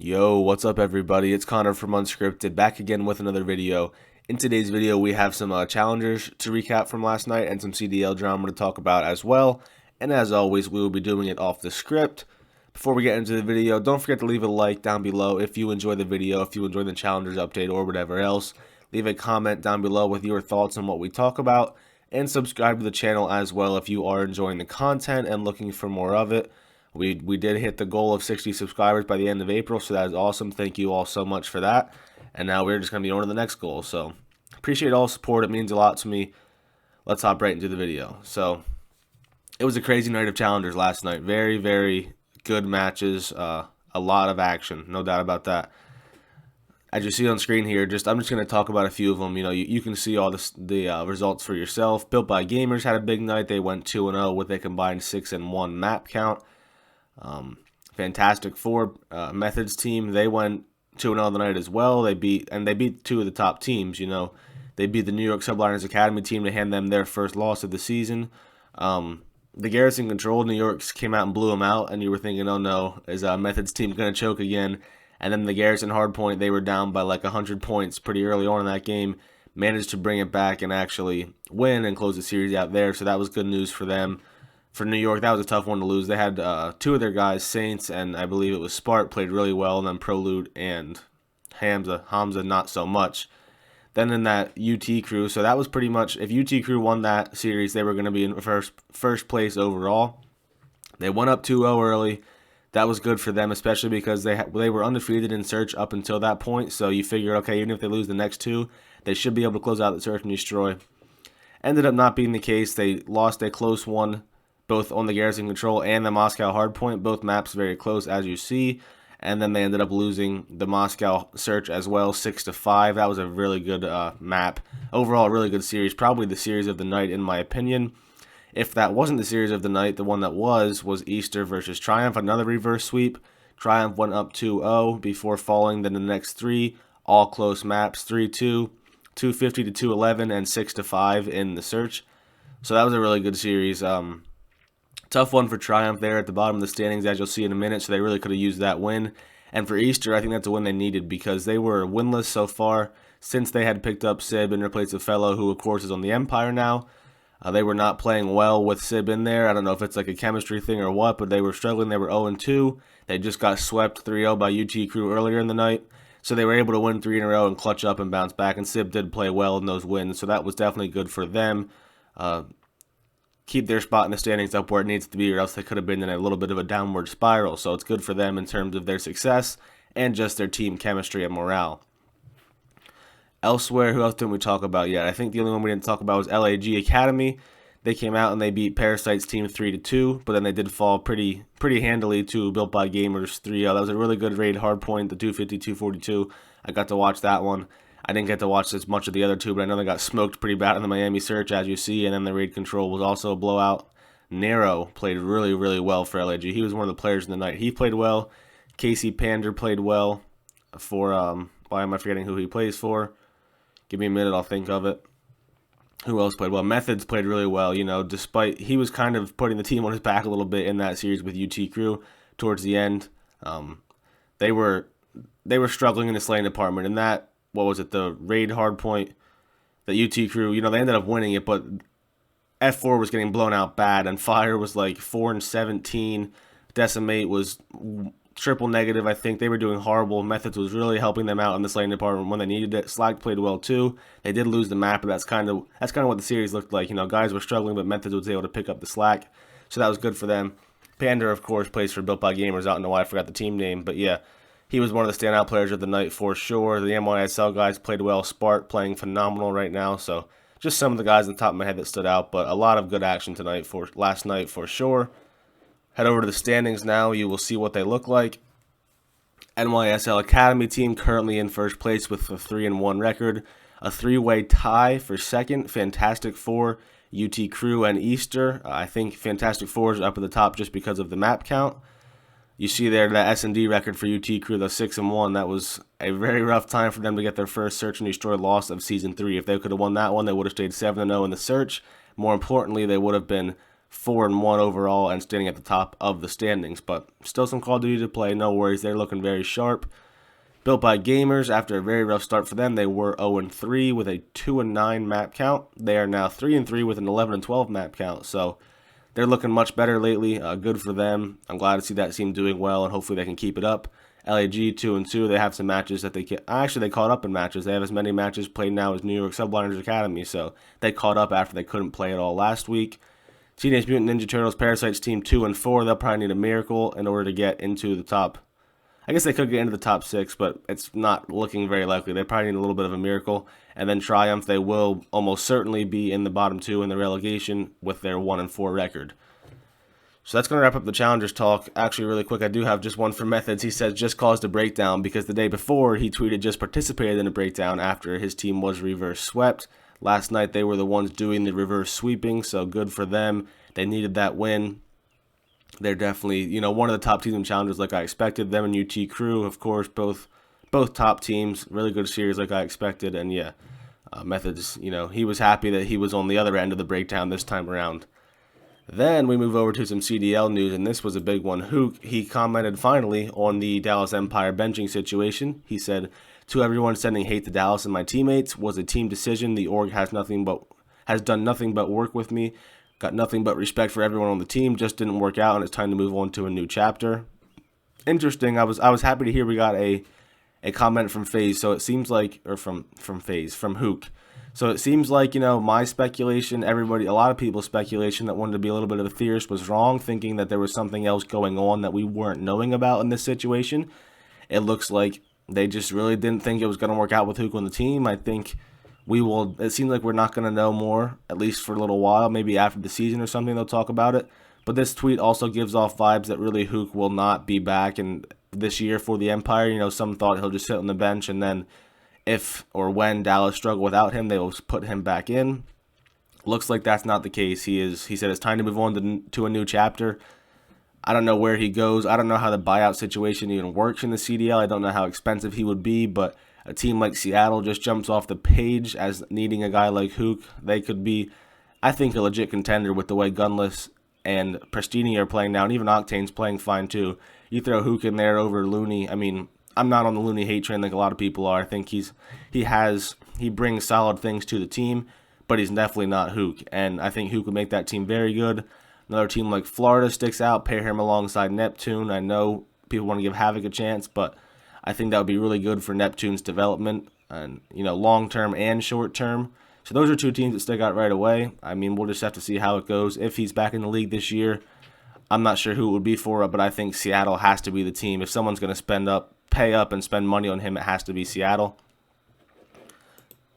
Yo, what's up everybody? It's Connor from Unscripted, back again with another video. In today's video, we have some challengers to recap from last night and some CDL drama to talk about as well. And as always, we will be doing it off the script. Before we get into the video, don't forget to leave a like down below if you enjoy the video, if you enjoy the challengers update or whatever else. Leave a comment down below with your thoughts on what we talk about. And subscribe to the channel as well if you are enjoying the content and looking for more of it. We did hit the goal of 60 subscribers by the end of April, so that is awesome. Thank you all so much for that. And now we're just going to be on to the next goal. So appreciate all support. It means a lot to me. Let's hop right into the video. So it was a crazy night of challengers last night. Very, very good matches. A lot of action, no doubt about that. As you see on screen here, I'm just going to talk about a few of them. You can see all the results for yourself. Built by Gamers had a big night. They went 2-0 with a combined 6-1 map count. Fantastic Four Methods team, they went 2-0 the night as well. They beat two of the top teams. They beat the New York Subliners Academy team to hand them their first loss of the season. The Garrison Control, New York's came out and blew them out, and you were thinking, oh no, is Methods team going to choke again? And then the Garrison Hardpoint, they were down by like 100 points pretty early on in that game, managed to bring it back and actually win and close the series out there, so that was good news for them. For New York, that was a tough one to lose. They had two of their guys, Saints, and I believe it was Spart, played really well, and then Prolute and Hamza not so much. Then in that UT crew, so that was pretty much, if UT crew won that series, they were going to be in first place overall. They went up 2-0 early. That was good for them, especially because they were undefeated in search up until that point, so you figure, okay, even if they lose the next two, they should be able to close out the search and destroy. Ended up not being the case. They lost a close one, both on the Garrison Control and the Moscow Hardpoint, both maps very close as you see, and then they ended up losing the Moscow Search as well, 6-5. That was a really good map. Overall, a really good series, probably the series of the night in my opinion. If that wasn't the series of the night, the one that was Easter versus Triumph, another reverse sweep. Triumph went up 2-0 before falling, then the next three, all close maps, 3-2, 250-211, and 6-5 in the Search. So that was a really good series. Tough one for Triumph there at the bottom of the standings, as you'll see in a minute, so they really could have used that win. And for Easter, I think that's a win they needed because they were winless so far since they had picked up Sib and replaced a fellow who, of course, is on the Empire now. They were not playing well with Sib in there. I don't know if it's like a chemistry thing or what, but they were struggling. They were 0-2. They just got swept 3-0 by UT Crew earlier in the night. So they were able to win 3 in a row and clutch up and bounce back, and Sib did play well in those wins, so that was definitely good for them. Keep their spot in the standings up where it needs to be, or else they could have been in a little bit of a downward spiral. So it's good for them in terms of their success and just their team chemistry and morale. Elsewhere, who else didn't we talk about yet? I think the only one we didn't talk about was LAG Academy. They came out and they beat Parasite's team 3-2, but then they did fall pretty handily to Built by Gamers 3-0. That was a really good raid hardpoint, the 250-242. I got to watch that one. I didn't get to watch as much of the other two, but I know they got smoked pretty bad in the Miami Search, as you see, and then the raid control was also a blowout. Nero played really, really well for LAG. He was one of the players in the night. He played well. Casey Pander played well for, why am I forgetting who he plays for? Give me a minute, I'll think of it. Who else played well? Methods played really well, despite he was kind of putting the team on his back a little bit in that series with UT Crew towards the end. They were struggling in the slaying department, and that, what was it, the raid hardpoint, the UT Crew, they ended up winning it, but F4 was getting blown out bad, and Fire was like 4-17, Decimate was triple negative, I think. They were doing horrible. Methods was really helping them out in the slaying department when they needed it. Slag played well too. They did lose the map, but that's kind of what the series looked like. Guys were struggling, but Methods was able to pick up the slack, so that was good for them. Pander, of course, plays for Built by Gamers. I don't know why I forgot the team name, but yeah. He was one of the standout players of the night for sure. The NYSL guys played well. Spart playing phenomenal right now. So just some of the guys on the top of my head that stood out, but a lot of good action last night for sure. Head over to the standings now. You will see what they look like. NYSL Academy team currently in first place with a 3-1 record. A three-way tie for second. Fantastic Four, UT Crew, and Easter. I think Fantastic Four is up at the top just because of the map count. You see there that S&D record for UT Crew, the 6-1. That was a very rough time for them to get their first Search and Destroy loss of Season 3. If they could have won that one, they would have stayed 7-0 in the Search. More importantly, they would have been 4-1 overall and standing at the top of the standings. But still some Call of Duty to play. No worries. They're looking very sharp. Built by Gamers, after a very rough start for them, they were 0-3 with a 2-9 map count. They are now 3-3 with an 11-12 map count. So they're looking much better lately. Good for them. I'm glad to see that team doing well, and hopefully they can keep it up. LAG 2-2. They have some matches that they can. Actually, they caught up in matches. They have as many matches played now as New York Subliners Academy. So they caught up after they couldn't play at all last week. Teenage Mutant Ninja Turtles Parasites team 2-4. They'll probably need a miracle in order to get into the top. I guess they could get into the top 6, but it's not looking very likely. They probably need a little bit of a miracle. And then Triumph, they will almost certainly be in the bottom 2 in the relegation with their 1-4 record. So that's going to wrap up the Challengers talk. Actually, really quick, I do have just one for Methods. He says just caused a breakdown because the day before he tweeted just participated in a breakdown after his team was reverse swept. Last night they were the ones doing the reverse sweeping, so good for them. They needed that win. They're definitely, one of the top teams in Challengers like I expected. Them and UT Crew, of course, both top teams. Really good series like I expected. And yeah, Methods, he was happy that he was on the other end of the breakdown this time around. Then we move over to some CDL news, and this was a big one. Huke, he commented finally on the Dallas Empire benching situation. He said, "To everyone sending hate to Dallas and my teammates, was a team decision. The org has done nothing but work with me. Got nothing but respect for everyone on the team. Just didn't work out, and it's time to move on to a new chapter." Interesting. I was happy to hear we got a comment from FaZe. So it seems like, or from Huke. So it seems like, my speculation, a lot of people's speculation that wanted to be a little bit of a theorist was wrong, thinking that there was something else going on that we weren't knowing about in this situation. It looks like they just really didn't think it was going to work out with Huke on the team. I think it seems like we're not going to know more, at least for a little while. Maybe after the season or something they'll talk about it. But this tweet also gives off vibes that really Huke will not be back in this year for the Empire. Some thought he'll just sit on the bench, and then if or when Dallas struggle without him, they will put him back in. Looks like that's not the case. He said it's time to move on to a new chapter. I don't know where he goes. I don't know how the buyout situation even works in the CDL. I don't know how expensive he would be, but a team like Seattle just jumps off the page as needing a guy like Huke. They could be, I think, a legit contender with the way Gunless and Prestini are playing now, and even Octane's playing fine too. You throw Huke in there over Looney. I mean, I'm not on the Looney hate train like a lot of people are. I think he brings solid things to the team, but he's definitely not Huke. And I think Huke would make that team very good. Another team like Florida sticks out. Pair him alongside Neptune. I know people want to give Havoc a chance, but I think that would be really good for Neptune's development, and long term and short term. So those are two teams that stick out right away. I mean, we'll just have to see how it goes. If he's back in the league this year, I'm not sure who it would be for, but I think Seattle has to be the team. If someone's going to pay up and spend money on him, it has to be Seattle.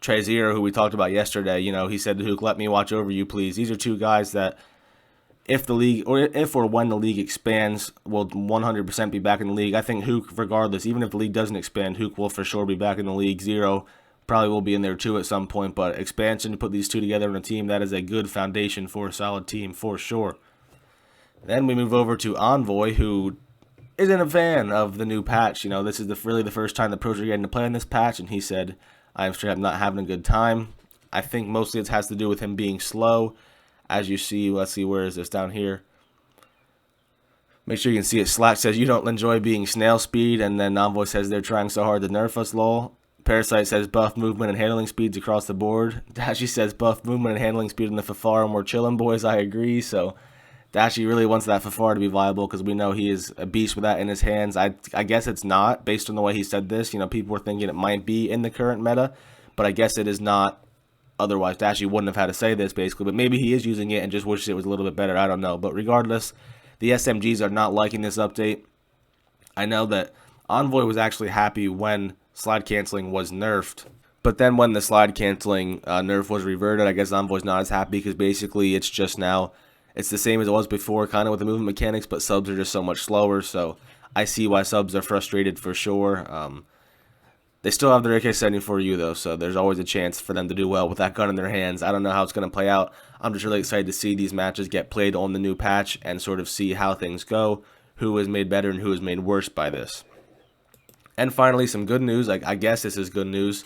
Trey Zero, who we talked about yesterday, he said to Huke, "Let me watch over you, please." These are two guys that if or when the league expands, will 100% be back in the league. I think Huke, regardless, even if the league doesn't expand, Huke will for sure be back in the league. Zero probably will be in there too at some point, but expansion, to put these two together in a team, that is a good foundation for a solid team for sure. Then we move over to Envoy, who isn't a fan of the new patch. This is really the first time the pros are getting to play on this patch, and he said, "I'm straight up not having a good time." I think mostly it has to do with him being slow. As you see, let's see, where is this? Down here. Make sure you can see it. Slack says, "You don't enjoy being snail speed," and then Envoy says, "They're trying so hard to nerf us, lol." Parasite says, "Buff movement and handling speeds across the board." Dashi says, "Buff movement and handling speed in the Fafar, and we're chilling, boys." I agree, so Dashi really wants that Fafar to be viable because we know he is a beast with that in his hands. I guess it's not, based on the way he said this. People were thinking it might be in the current meta, but I guess it is not. Otherwise, Dashi wouldn't have had to say this, basically. But maybe he is using it and just wishes it was a little bit better. I don't know. But regardless, the SMGs are not liking this update. I know that Envoy was actually happy when slide canceling was nerfed. But then when the slide canceling nerf was reverted, I guess Envoy's not as happy because basically it's just now, it's the same as it was before, kind of with the movement mechanics, but subs are just so much slower. So I see why subs are frustrated for sure. They still have their AK-74U though, so there's always a chance for them to do well with that gun in their hands. I don't know how it's going to play out. I'm just really excited to see these matches get played on the new patch and sort of see how things go, who is made better and who is made worse by this. And finally, some good news. I guess this is good news.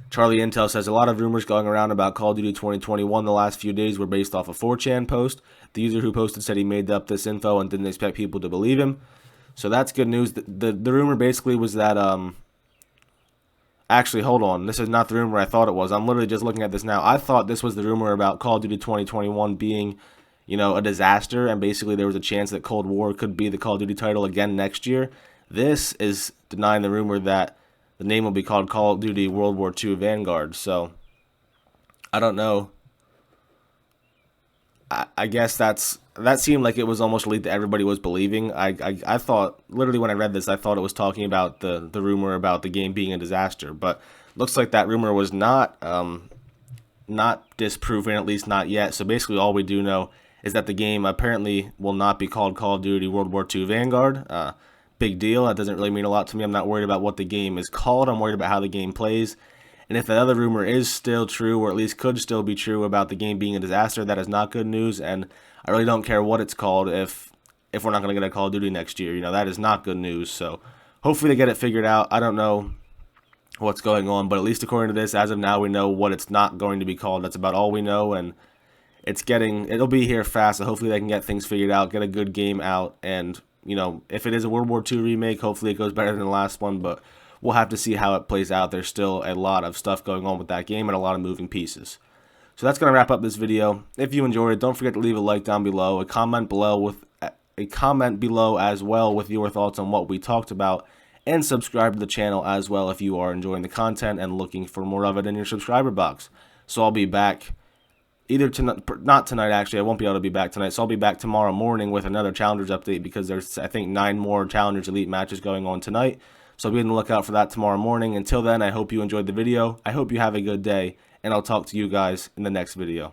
Charlie Intel says a lot of rumors going around about Call of Duty 2021 the last few days were based off a 4chan post. The user who posted said he made up this info and didn't expect people to believe him. So that's good news. The rumor basically was that actually, hold on. This is not the rumor I thought it was. I'm literally just looking at this now. I thought this was the rumor about Call of Duty 2021 being, a disaster, and basically there was a chance that Cold War could be the Call of Duty title again next year. This is denying the rumor that the name will be called Call of Duty World War II Vanguard. So, I don't know. I guess that seemed like it was almost a lead that everybody was believing. I thought, literally when I read this, I thought it was talking about the rumor about the game being a disaster. But looks like that rumor was not disproven, at least not yet. So basically all we do know is that the game apparently will not be called Call of Duty World War II Vanguard. Big deal. That doesn't really mean a lot to me. I'm not worried about what the game is called. I'm worried about how the game plays. And if that other rumor is still true, or at least could still be true about the game being a disaster, that is not good news. And I really don't care what it's called if we're not going to get a Call of Duty next year. That is not good news. So hopefully they get it figured out. I don't know what's going on, but at least according to this, as of now, we know what it's not going to be called. That's about all we know, and it'll be here fast. So hopefully they can get things figured out, get a good game out, and if it is a World War II remake, hopefully it goes better than the last one, but we'll have to see how it plays out. There's still a lot of stuff going on with that game and a lot of moving pieces. So that's going to wrap up this video. If you enjoyed it, don't forget to leave a like down below, a comment below as well with your thoughts on what we talked about, and subscribe to the channel as well if you are enjoying the content and looking for more of it in your subscriber box. So I'll be back either tonight, not tonight actually, I won't be able to be back tonight, so I'll be back tomorrow morning with another Challengers update because there's, I think, 9 more Challengers Elite matches going on tonight. So be on the lookout for that tomorrow morning. Until then, I hope you enjoyed the video. I hope you have a good day, and I'll talk to you guys in the next video.